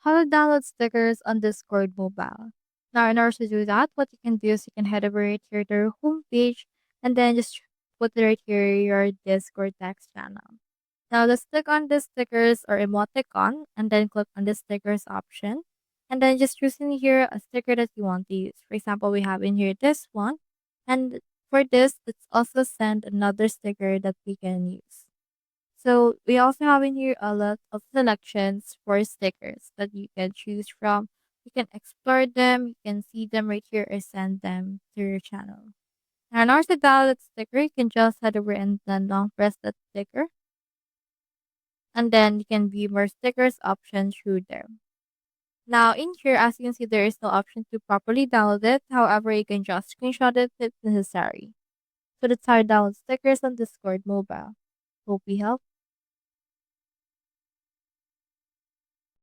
How to download stickers on Discord mobile. Now, in order to do that, what you can do is you can head over right here to their homepage and then just put right here your Discord text channel. Now, just click on the stickers or emoticon and then click on the stickers option. And then just choose in here a sticker that you want to use. For example, we have in here this one. And for this, let's also send another sticker that we can use. So we also have in here a lot of selections for stickers that you can choose from. You can explore them, you can see them right here or send them to your channel. And in order to download that sticker, you can just head over and then long press that sticker. And then you can view more stickers option through there. Now in here, as you can see, there is no option to properly download it. However, you can just screenshot it if necessary. So that's how you download stickers on Discord mobile. Hope we helped.